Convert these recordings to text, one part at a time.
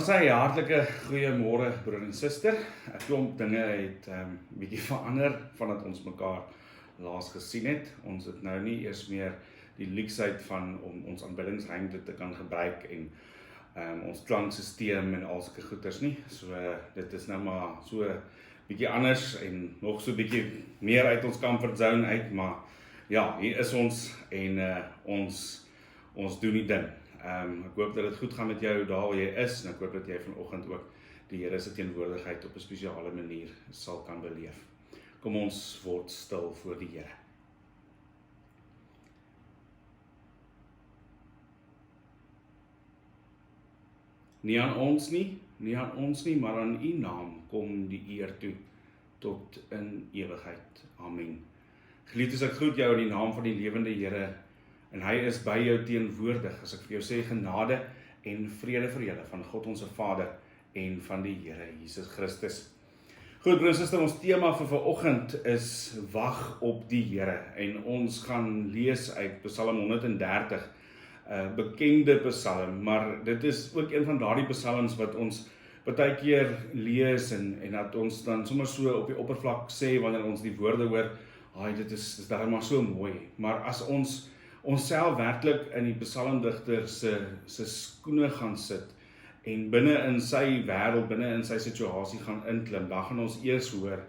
sê hartlike goeiemôre broer en suster. 'n Klomp dinge het bietjie verander vandat ons mekaar laas gesien het. Ons het nou nie eers meer die luksheid van om ons aanbiddingsruimte te kan gebruik en ons klanksysteem en al sulke goeders nie. So dit is nou maar so bietjie anders en nog so bietjie meer uit ons comfort zone uit, maar ja, hier is ons en ons doen die ding. Ek hoop dat dit goed gaan met jou daar waar jy is en ek hoop dat jy vanoggend ook die Here se teenwoordigheid op 'n spesiale manier sal kan beleef. Kom ons word stil voor die Here. Nie aan ons nie, maar aan U naam kom die eer toe tot in ewigheid. Amen. Geliefdes, ek groet jou in die naam van die lewende Here. En hy is by jou teenwoordig, as ek vir jou sê genade en vrede vir julle van God ons Vader en van die Here Jesus Christus. Goed, broers en susters, ons tema vir vanoggend is wag op die Here en ons gaan lees uit Psalm 130, bekende psalm, maar dit is ook een van daardie psalms wat ons baie keer lees en dat ons dan sommer so op die oppervlak sê wanneer ons die woorde hoor, dit is darem maar so mooi, maar as ons onsself werklik in die psalmdigter se skoene gaan sit en binne in sy wêreld, binne in sy situasie gaan inklim, dan gaan ons eers hoor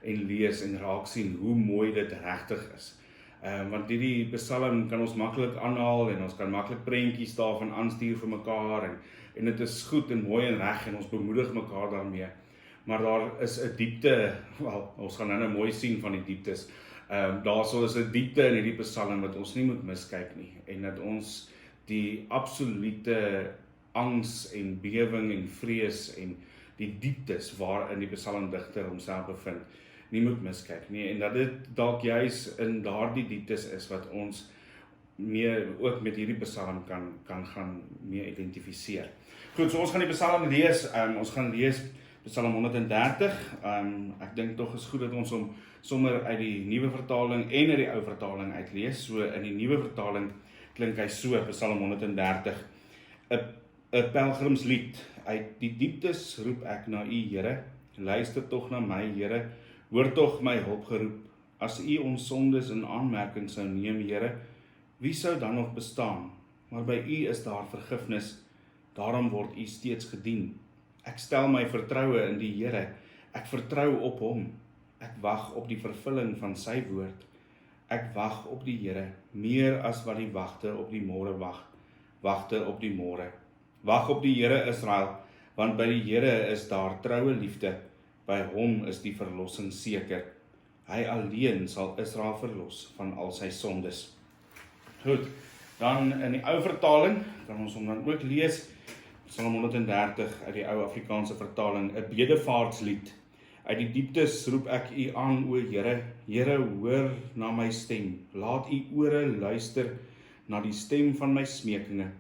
en lees en raak sien hoe mooi dit regtig is. Want hierdie psalm kan ons maklik aanhaal en ons kan maklik prentjies daarvan aanstuur vir mekaar en dit is goed en mooi en reg en ons bemoedig mekaar daarmee. Maar daar is 'n diepte, ons gaan nou mooi sien van die dieptes. Daar is 'n diepte in hierdie psalm wat ons nie moet miskyk nie en dat ons die absolute angs en bewing en vrees en die dieptes waarin die psalmdigter homself bevind nie moet miskyk nie en dat dit dalk juis in daardie dieptes is wat ons ook met hierdie psalm kan gaan mee identifiseer. Goed, so ons gaan die psalm lees, ons gaan lees Psalm 130, ek dink tog is goed dat ons hom sommer uit die nuwe vertaling en uit die ou vertaling uitlees. So in die nuwe vertaling klink hy so, Psalm 130, 'n pelgrimslied. Uit die dieptes roep ek na U, Here, luister tog na my, Here, hoor tog my hulpgeroep. As U ons sondes in aanmerking sou neem, Here, wie sou dan nog bestaan? Maar by U is daar vergifnis, daarom word U steeds gedien. Ek stel my vertroue in die Here, ek vertrou op Hom. Ek wag op die vervulling van sy woord. Ek wag op die Here, meer as wat die wagte op die môre wagte op die môre. Wag op die Here Israel, want by die Here is daar troue liefde, by Hom is die verlossing seker. Hy alleen sal Israel verlos van al sy sondes. Goed, dan in die ou vertaling, kan ons hom dan ook lees, Psalm 130 uit die ou Afrikaanse vertaling, 'n bedevaartslied. Uit die dieptes roep ek U aan, o Here, Here, hoor na my stem. Laat U ore luister na die stem van my smekinge.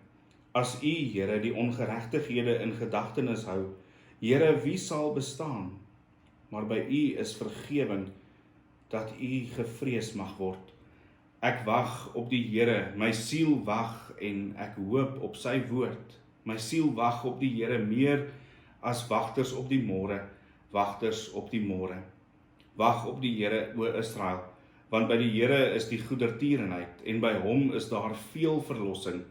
As U, Here, die ongeregtighede in gedagtenis hou, Here, wie sal bestaan? Maar by U is vergewing, dat U gevrees mag word. Ek wag op die Here, my siel wag en ek hoop op sy woord. My siel wag op die Here meer as wagters op die môre, wagters op die môre. Wag op die Here, o Israel, want by die Here is die goedertierenheid en by Hom is daar veel verlossing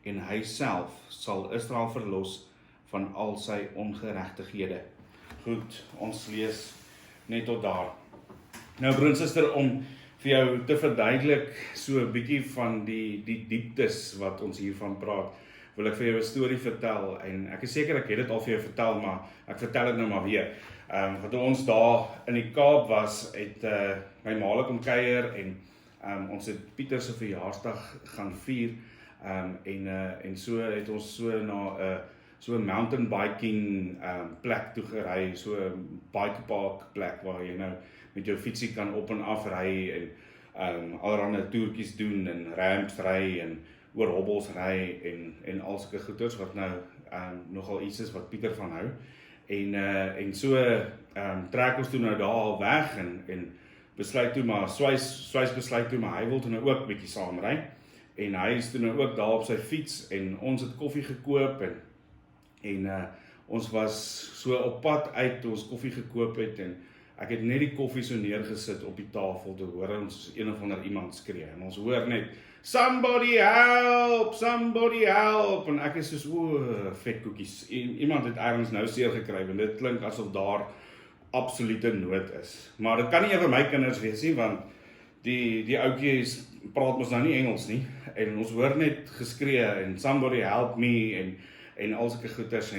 en Hy self sal Israel verlos van al sy ongeregtighede. Goed, ons lees net tot daar. Nou broer en suster, om vir jou te verduidelik so 'n bietjie van die dieptes wat ons hiervan praat, wil ek vir jou 'n storie vertel en ek is seker ek het dit al vir jou vertel, maar ek vertel dit nou maar weer. Wat ons daar in die Kaap was, het my ma kom kuier en ons het Pieter se verjaarsdag gaan vier en so het ons so na so 'n mountain biking plek toe gery, so 'n bike park plek waar jy nou met jou fietsie kan op en af ry en allerlei toertjies doen en ramps ry en oor hobbels ry en al sulke goeders wat nou nogal iets is wat Pieter van hou. En so trek ons toe nou daar al weg en besluit toe maar, Soos besluit toe maar, hy wil toe nou ook bietjie saam ry. En hy is toe nou ook daar op sy fiets en ons het koffie gekoop en ons was so op pad uit toe ons koffie gekoop het en ek het net die koffie so neergesit op die tafel te hoor ons een of ander iemand skree en ons hoor net somebody help en ek is soos vetkoekies iemand het ergens nou seer gekry en dit klink asof daar absolute nood is maar dit kan nie ewe my kinders wees nie want die ouetjies praat mos nou nie Engels nie en ons hoor net geskree en somebody help me en al sulke goeters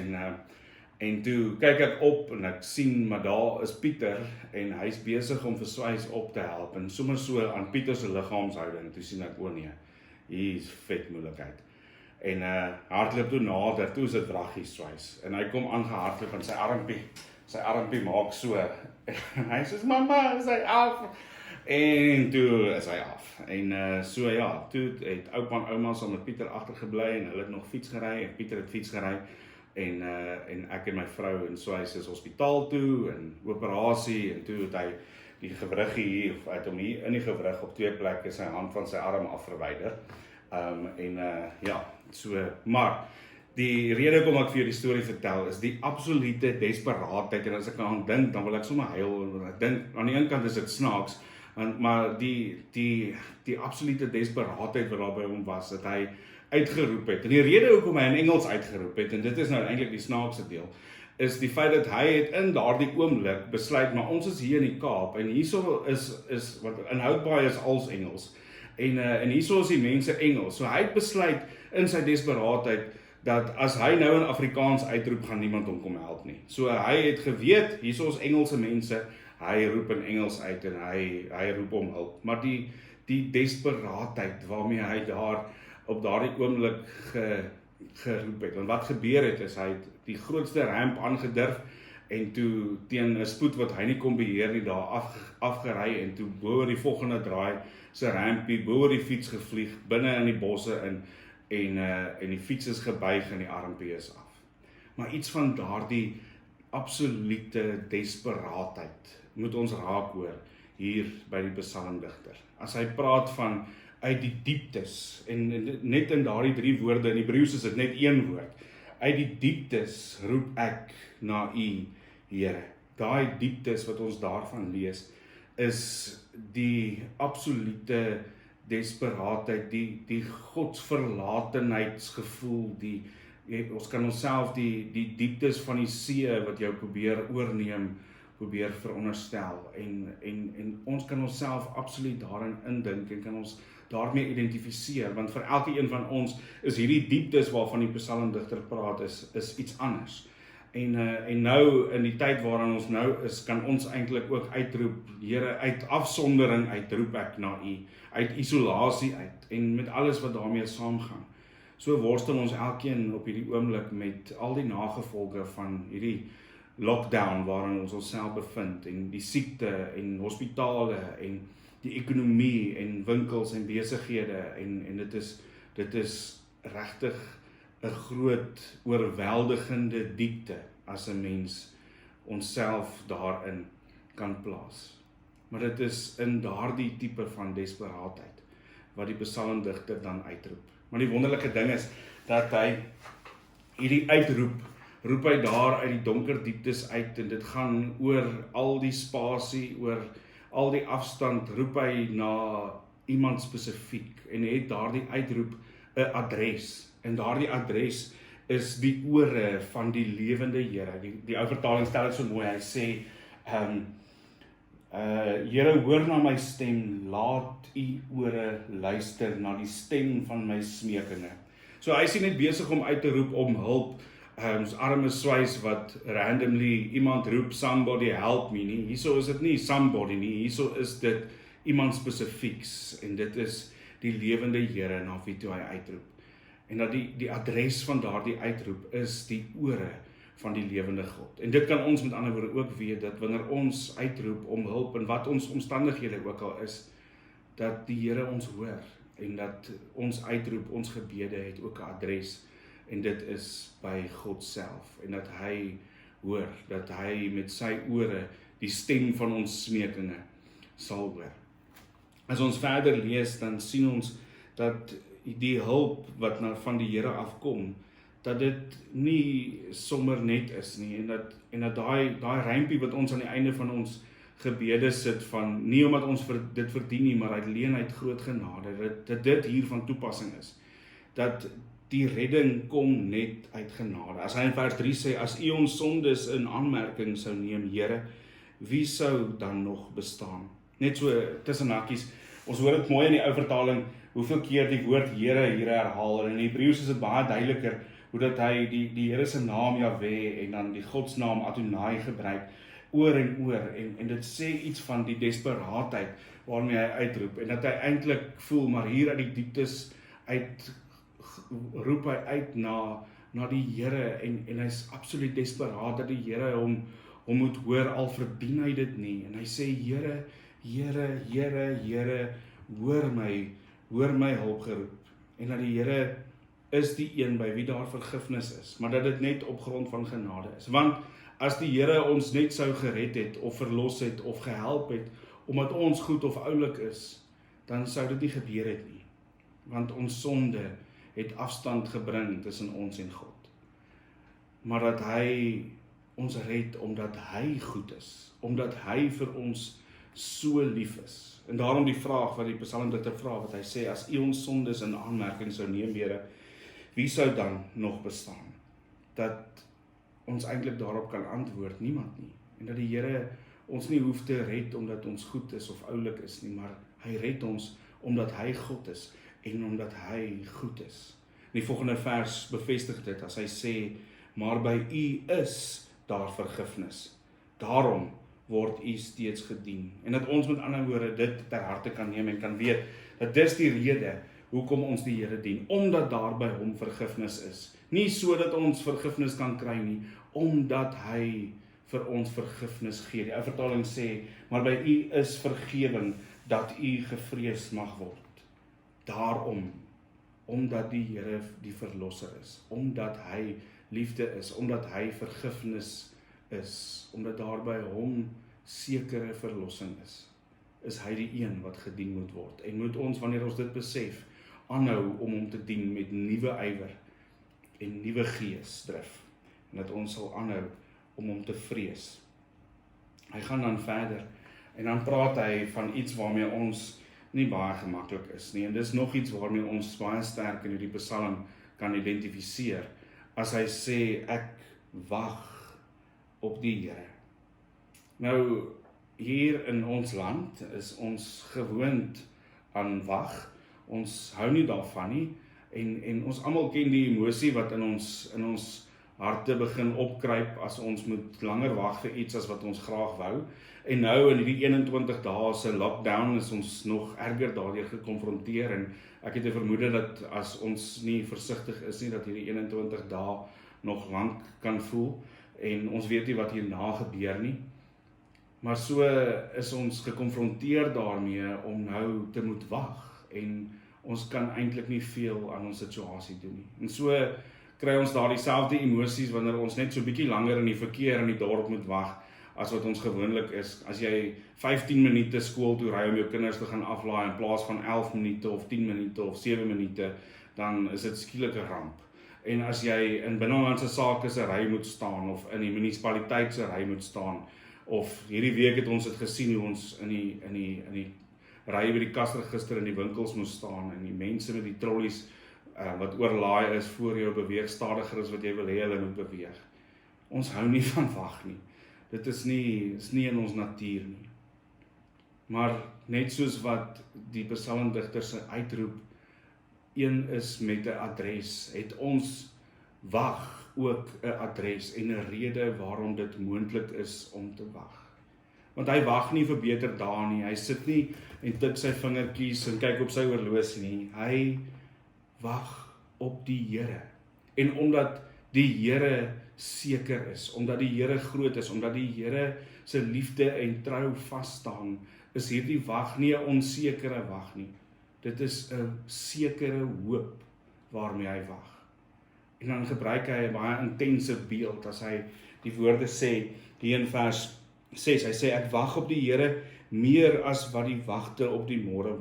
en toe kyk ek op en ek sien maar daar is Pieter en hy's besig om vir Soos op te help en sommer so aan Pieter se liggaamshouding toe sien ek nee, hier is vet moeilikheid en hardloop toe nader, toe is dit wraggie Soos en hy kom aangehardloop en sy armpie maak so en hy sê mamma, is hy af en toe is hy af en so ja, toe het oupa en ouma saam met Pieter agtergebly en hulle het nog fiets gery en Pieter het fiets gery en ek en my vrou en Soos is hospitaal toe en operasie en toe het hy die gewriggie hier, of uit hom hier in die gewrig op 2 plekke sy hand van sy arm afverwyder ja, so, maar die rede hoekom ek vir jou die storie vertel is die absolute desperaatheid en as ek aan dink, dan wil ek sommer huil ek dink, aan die een kant is dit snaaks maar die absolute desperaatheid wat daar by hom was, dat hy uitgeroep het. En die rede hoekom hy in Engels uitgeroep het, en dit is nou eintlik die snaakse deel, is die feit dat hy het in daardie oomblik besluit, maar ons is hier in die Kaap, en hierso is wat inhoudbaar is als Engels, en hierso is die mense Engels, so hy het besluit in sy desperaatheid, dat as hy nou in Afrikaans uitroep, gaan niemand hom kom help nie. So hy het geweet, hierso is Engelse mense, hy roep in Engels uit, en hy roep om hulp, maar die desperaatheid waarmee hy daar op daardie oomblik geroep het. En wat gebeur het, is hy het die grootste ramp aangedurf, en toe teen 'n spoed wat hy nie kon beheer nie, daar afgery, en toe bo die volgende draai, sy rampie, bo die fiets gevlieg, binne in die bosse in, en die fiets is gebuig en die armpie is af. Maar iets van daardie absolute desperaatheid moet ons raak hoor hier by die psalmdigter. As hy praat van uit die dieptes, en net in daardie 3 woorde, in Hebreëus is dit net 1 woord, uit die dieptes roep ek na U, Here. Daai dieptes wat ons daarvan lees, is die absolute desperaatheid, die godsverlatenheidsgevoel, ons kan onsself die dieptes van die see wat jou probeer oorneem, probeer veronderstel, en ons kan onsself absoluut daarin indink, en kan ons daarmee identifiseer, want vir elke een van ons is hierdie dieptes waarvan die psalmdigter praat, is iets anders. En nou, in die tyd waarin ons nou is, kan ons eintlik ook uitroep, Here, uit afsondering uitroep ek na U, uit isolasie uit, en met alles wat daarmee saamgaan. So worstel ons elkeen op hierdie oomblik met al die nagevolge van hierdie lockdown waarin ons onsself bevind, en die siekte, en hospitale, en die ekonomie, en winkels, en besighede, en dit is regtig 'n groot, oorweldigende diepte, as 'n mens onsself daarin kan plaas. Maar dit is in daardie tipe van desperaatheid, wat die psalmdigter dan uitroep. Maar die wonderlike ding is, dat hy hierdie roep hy daar uit die donker dieptes uit, en dit gaan oor al die spasie, oor al die afstand, roep hy na iemand spesifiek, en het daardie uitroep 'n adres, en daardie adres is die ore van die lewende Here. Die ou vertaling stel dit so mooi, hy sê, Here, hoor na my stem, laat U ore luister na die stem van my smeekinge. So hy is nie net besig om uit te roep om hulp, ons arme Soos wat randomly iemand roep, somebody help me nie, hierso is dit nie somebody nie, hierso is dit iemand spesifieks, en dit is die lewende Here na wie toe hy uitroep. En dat die adres van daardie uitroep is die ore van die lewende God. En dit kan ons met ander woorde ook weet, dat wanneer ons uitroep om hulp, en wat ons omstandighede ook al is, dat die Here ons hoor, en dat ons uitroep, ons gebede het ook 'n adres, en dit is by God self, en dat hy hoor, dat hy met sy ore die stem van ons smeekinge sal hoor. As ons verder lees, dan sien ons dat die hulp wat van die Here afkom, dat dit nie sommer net is nie, en dat daai rympie wat ons aan die einde van ons gebede sit van, nie omdat ons dit verdien nie, maar uit leenheid groot genade, dat dit hier van toepassing is, dat die redding kom net uit genade. As hy in vers 3 sê, as u ons sondes in aanmerking sou neem, Here, wie sou dan nog bestaan? Net so tussen hakies, ons hoor dit mooi in die ou vertaling, hoeveel keer die woord Here hier herhaal, en in Hebreëus is dit baie duideliker, hoe dat hy die Here se naam Jahwe, en dan die godsnaam Adonai gebruik, oor en oor, en dit sê iets van die desperaatheid, waarmee hy uitroep, en dat hy eintlik voel, maar hier uit die dieptes roep hy uit na die Here, en hy is absoluut desperaat, dat die Here hom moet hoor, al verdien hy dit nie, en hy sê, Here, Here, Here, Here, hoor my hulpgeroep, en dat die Here is die een by wie daar vergifnis is, maar dat dit net op grond van genade is, want as die Here ons net sou gered het, of verlos het, of gehelp het, omdat ons goed of oulik is, dan sou dit nie gebeur het nie, want ons sonde het afstand gebring tussen ons en God, maar dat hy ons red, omdat hy goed is, omdat hy vir ons so lief is, en daarom die vraag wat die psalmdigter vra, wat hy sê, as u ons sondes in aanmerking sou neem, Here, wie sou dan nog bestaan? Dat ons eintlik daarop kan antwoord, niemand nie, en dat die Here ons nie hoef te red, omdat ons goed is of oulik is nie, maar hy red ons, omdat hy God is, en omdat hy goed is. In die volgende vers bevestig dit, as hy sê, maar by u is daar vergifnis, daarom word u steeds gedien, en dat ons met ander woorde dit ter harte kan neem, en kan weet, dat dis die rede, hoekom ons die Here dien, omdat daar by hom vergifnis is, nie so dat ons vergifnis kan kry nie, omdat hy vir ons vergifnis gee. Die ou vertaling sê, maar by u is vergewing, dat u gevrees mag word. Daarom, omdat die Here die verlosser is, omdat hy liefde is, omdat hy vergifnis is, omdat daar by hom sekere verlossing is hy die een wat gedien moet word, en moet ons, wanneer ons dit besef, aanhou om hom te dien met nuwe ywer, en nuwe geesdrif, en dat ons sal aanhou om hom te vrees. Hy gaan dan verder, en dan praat hy van iets waarmee ons nie baie gemaklik is nie, en dis nog iets waarmee ons baie sterk in hierdie psalm kan identifiseer, as hy sê, ek wag op die Here. Nou, hier in ons land is ons gewoond aan wag, ons hou nie daarvan nie, en ons almal ken die emosie wat in ons harte begin opkruip, as ons moet langer wag vir iets as wat ons graag wou, en nou in die 21 dae se lockdown is ons nog erger daardeur gekonfronteer, en ek het 'n vermoede dat as ons nie versigtig is nie, dat hierdie 21 dae nog lank kan voel, en ons weet nie wat hierna gebeur nie, maar so is ons gekonfronteer daarmee om nou te moet wag, en ons kan eintlik nie veel aan ons situasie doen nie, en so kry ons daar dieselfde emosies, wanneer ons net so bietjie langer in die verkeer in die dorp moet wag, as wat ons gewoonlik is, as jy 15 minute skool toe ry om jou kinders te gaan aflaai, in plaas van 11 minute, of 10 minute, of 7 minute, dan is dit skielik 'n ramp, en as jy in binnelandse sake se ry moet staan, of in die munisipaliteit se ry moet staan, of hierdie week het ons dit gesien, hoe ons in die ry by die kasregister in die winkels moet staan, en die mense met die trollies, wat oorlaai is voor jou beweeg stadiger as wat jy wil hê hulle moet beweeg. Ons hou nie van wag nie. Dit is nie in ons natuur nie. Maar net soos wat die psalmdigter se uitroep een is met 'n adres, het ons wag ook 'n adres en 'n rede waarom dit moontlik is om te wag. Want hy wag nie vir beter dae nie. Hy sit nie en tik sy vingertjies en kyk op sy horlosie nie. Hy wag op die Here. En omdat die Here seker is, omdat die Here groot is, omdat die Here se liefde en trou vas staan, is hierdie wag nie 'n onsekere wag nie. Dit is 'n sekere hoop waarmee hy wag. En dan gebruik hy 'n baie intense beeld as hy die woorde sê hier in vers 6. Hy sê ek wag op die Here meer as wat die wagte op die môre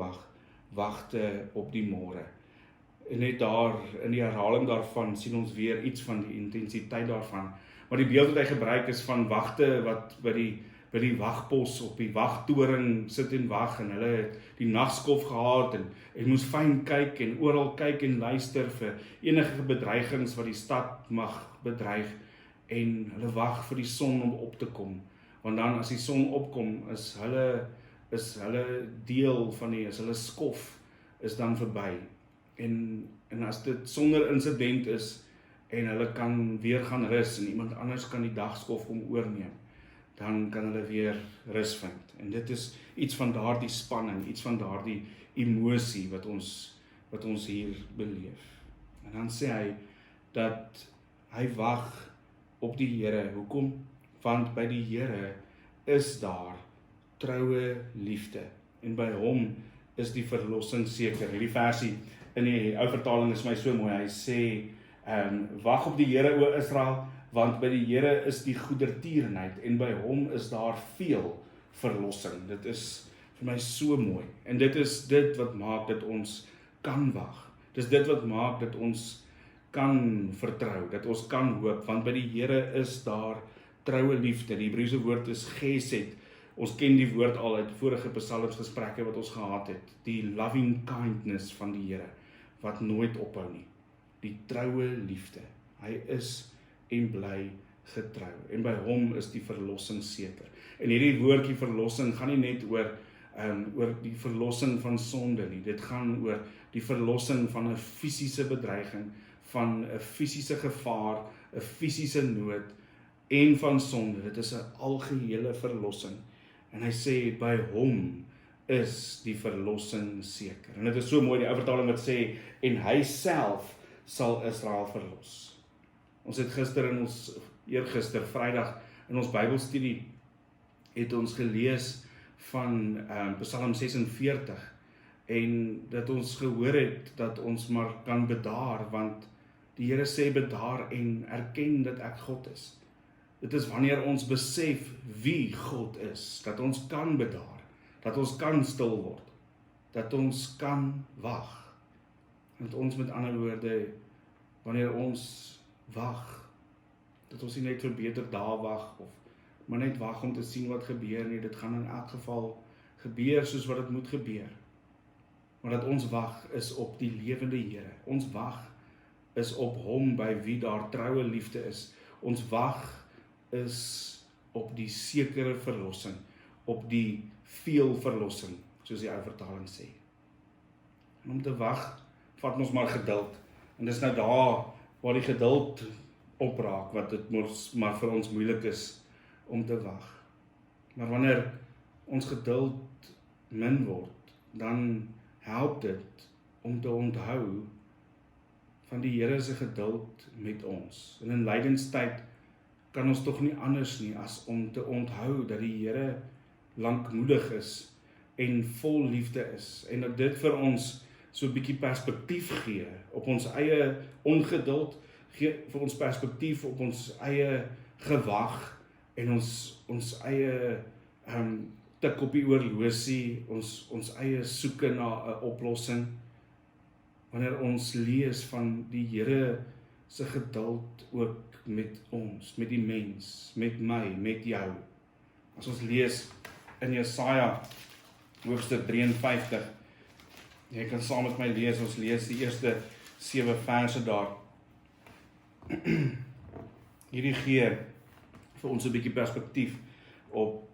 wagte op die môre. En net daar, in die herhaling daarvan, sien ons weer iets van die intensiteit daarvan. Maar die beeld wat hy gebruik is van wagte wat by die wagpos op die wagtoring sit en wag, en hulle het die nagskof gehad en moes fyn kyk en oral kyk en luister vir enige bedreigings wat die stad mag bedreig, en hulle wag vir die son om op te kom, want dan as die son opkom, is hulle deel van is hulle skof is dan verby, en as dit sonder insident is, en hulle kan weer gaan rus, en iemand anders kan die dagskof kom oorneem, dan kan hulle weer rus vind. En dit is iets van daardie spanning, iets van daardie emosie wat ons hier beleef. En dan sê hy dat hy wag op die Here. Hoekom? Want by die Here is daar troue liefde, en by hom is die verlossing seker. Hierdie versie in die ou vertaling is my so mooi. Hy sê, wag op die Here, o Israel, want by die Here is die goedertierenheid, en by hom is daar veel verlossing. Dit is vir my so mooi, en dit is dit wat maak dat ons kan wag. Dit is dit wat maak dat ons kan vertrou, dat ons kan hoop, want by die Here is daar troue liefde. Die Hebreëse woord is gesed. Ons ken die woord al uit vorige psalmsgesprekke wat ons gehad het. Die loving kindness van die Here, wat nooit ophou nie. Die troue liefde. Hy is en bly getrou. En by hom is die verlossing seker. En hierdie woordjie verlossing gaan nie net oor die verlossing van sonde nie. Dit gaan oor die verlossing van 'n fisiese bedreiging, van 'n fisiese gevaar, 'n fisiese nood en van sonde. Dit is 'n algehele verlossing. En hy sê by hom is die verlossing seker. En dit is so mooi die ou vertaling wat sê en hy self sal Israel verlos. Ons het eergister Vrydag in ons Bybelstudie het ons gelees van Psalm 46 en dat ons gehoor het dat ons maar kan bedaar, want die Here sê bedaar en erken dat ek God is. Dit is wanneer ons besef wie God is, dat ons kan bedaar, dat ons kan stil word, dat ons kan wag. Dat ons met ander woorde, wanneer ons wag, dat ons nie net vir beter dae wag, of maar net wag om te sien wat gebeur nie, dit gaan in elk geval gebeur soos wat dit moet gebeur. Maar dat ons wag is op die lewende Here, ons wag is op hom by wie daar troue liefde is, ons wag is op die sekere verlossing, op die veel verlossing, soos die ou vertaling sê. En om te wag, vat ons maar geduld, en dis nou daar waar die geduld opraak, wat dit maar vir ons moeilik is om te wag. Maar wanneer ons geduld min word, dan help dit om te onthou van die Here se geduld met ons. En in lydenstyd kan ons tog nie anders nie as om te onthou dat die Here lankmoedig is en vol liefde is, en dat dit vir ons so 'n bietjie perspektief gee op ons eie ongeduld, gee vir ons perspektief op ons eie gewag en ons eie tik op die oorlosie, ons eie soeke na 'n oplossing. Wanneer ons lees van die Here se geduld ook met ons, met die mens, met my, met jou. As ons lees in Jesaja hoofstuk 53, jy kan saam met my lees, ons lees die eerste 7 verse daar. Hierdie gee vir ons 'n bietjie perspektief op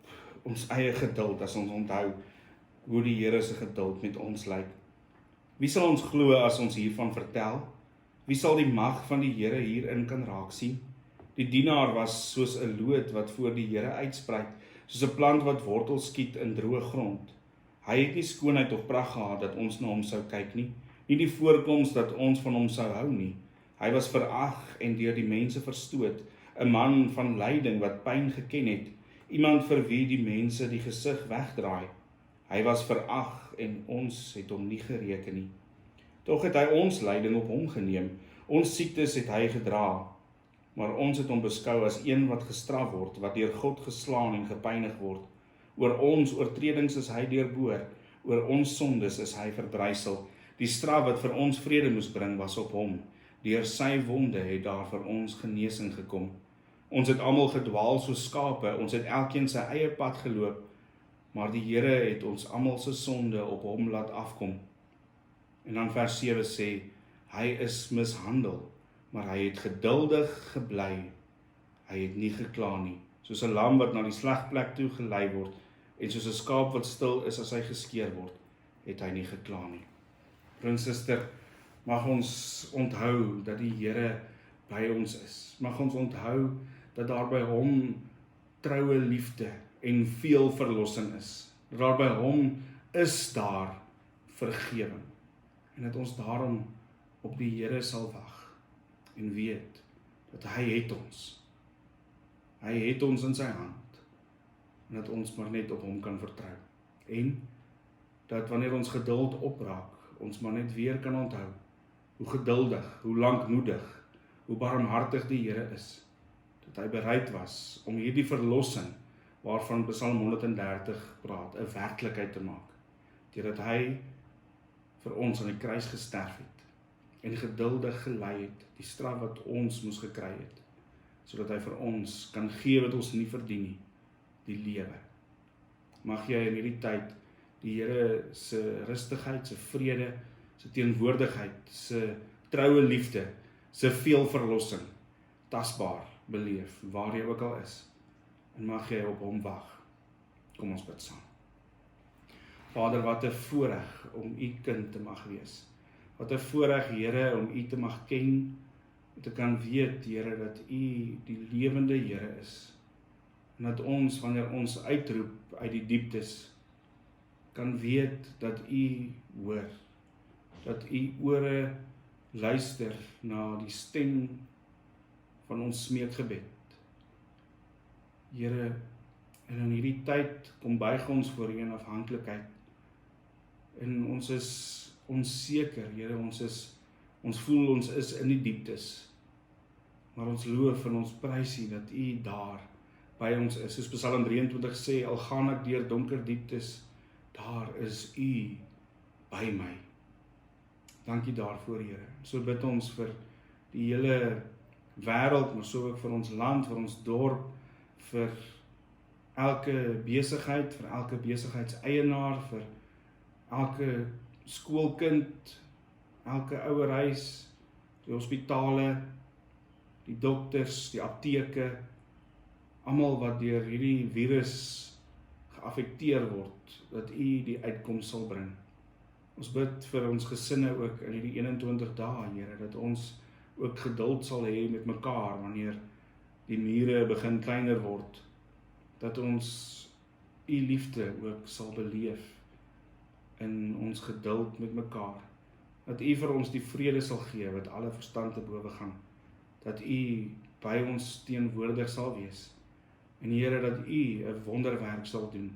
ons eie geduld, as ons onthou hoe die Here se geduld met ons lyk. Wie sal ons glo as ons hiervan vertel? Wie sal die mag van die Here hierin kan raak sien? Die dienaar was soos 'n loot wat voor die Here uitsprei, soos 'n plant wat wortels skiet in droë grond. Hy het nie skoonheid of pragt gehad dat ons na hom sou kyk nie, nie die voorkoms dat ons van hom sou hou nie. Hy was verag en deur die mense verstoot, 'n man van lyding wat pyn geken het, iemand vir wie die mense die gesig wegdraai. Hy was verag en ons het hom nie gereken nie. Tog het hy ons lyding op hom geneem, ons siektes het hy gedra, maar ons het hom beskou as een wat gestraf word, wat deur God geslaan en gepynig word. Oor ons oortredings is hy deurboor, oor ons sondes is hy verbrysel. Die straf wat vir ons vrede moes bring was op hom. Deur sy wonde het daar vir ons genesing gekom. Ons het almal gedwaal soos skape, ons het elkeen sy eie pad geloop, maar die Here het ons almal se sonde op hom laat afkom. En dan vers 7 sê, hy is mishandel, maar hy het geduldig gebly. Hy het nie gekla nie, soos 'n lam wat na die slegplek toe gelei word, en soos 'n skaap wat stil is as hy geskeer word, het hy nie gekla nie. Broer en suster, mag ons onthou dat die Here by ons is. Mag ons onthou dat daar by hom troue liefde en veel verlossing is. Dat daar by hom is daar vergewing. En dat ons daarom op die Here sal wag en weet dat hy het ons. Hy het ons in sy hand. En dat ons maar net op hom kan vertrou. En dat wanneer ons geduld opraak, ons maar net weer kan onthou hoe geduldig, hoe lankmoedig, hoe barmhartig die Here is. Dat hy bereid was om hierdie verlossing waarvan Psalm 130 praat, 'n werklikheid te maak. Deurdat hy vir ons aan die kruis gesterf het en geduldig gelei het, die straf wat ons moes gekry het, sodat hy vir ons kan gee wat ons nie verdien nie, die lewe. Mag jy in hierdie tyd die Here se rustigheid, se vrede, se teenwoordigheid, se troue liefde, se veel verlossing tasbaar beleef, waar jy ook al is. En mag jy op hom wag. Kom ons bid saam. Vader, wat 'n voorreg om u kind te mag wees. Wat 'n voorreg, Here, om u te mag ken, te kan weet, Here, dat u die lewende Here is. En dat ons, wanneer ons uitroep uit die dieptes, kan weet dat u hoor. Dat u ore luister na die stem van ons smeekgebed. Here, en in hierdie tyd kom buig ons voor u in afhanklikheid. En ons is onseker, Here, ons voel ons is in die dieptes. Maar ons loof en ons prys u dat u daar by ons is. Soos Psalm 23 sê, al gaan ek deur donker dieptes, daar is u by my. Dankie daarvoor, Here. So bid ons vir die hele wêreld, maar so ook vir ons land, vir ons dorp, vir elke besigheid, vir elke besigheidseienaar, vir elke skoolkind, elke ouerhuis, die hospitale, die dokters, die apteke, almal wat deur hierdie virus geaffekteer word, dat u die uitkoms sal bring. Ons bid vir ons gesinne ook in hierdie 21 dae, Here, dat ons ook geduld sal hê met mekaar wanneer die mure begin kleiner word, dat ons u liefde ook sal beleef in ons geduld met mekaar, dat u vir ons die vrede sal gee wat alle verstand te bowe gaan, dat u by ons teenwoordig sal wees, en Here, dat u 'n wonderwerk sal doen,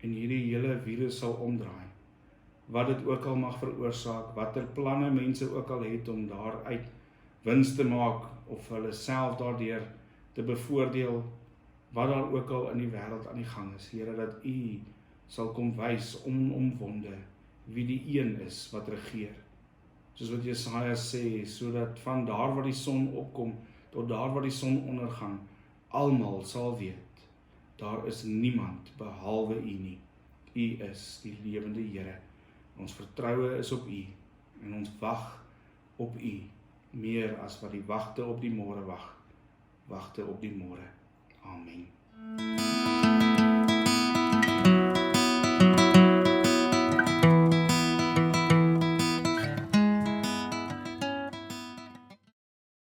en hierdie hele virus sal omdraai, wat dit ook al mag veroorsaak, watter planne mense ook al het om daaruit wins te maak, of hulle self daardeur te bevoordeel, wat daar ook al in die wêreld aan die gang is, Here, dat u sal kom wys onomwonde wie die een is wat regeer. Soos wat Jesaja sê, sodat van daar waar die son opkom, tot daar waar die son ondergang, almal sal weet, daar is niemand behalwe u nie. U is die lewende Here. Ons vertroue is op u, en ons wag op u, meer as wat die wagte op die môre wagte op die môre.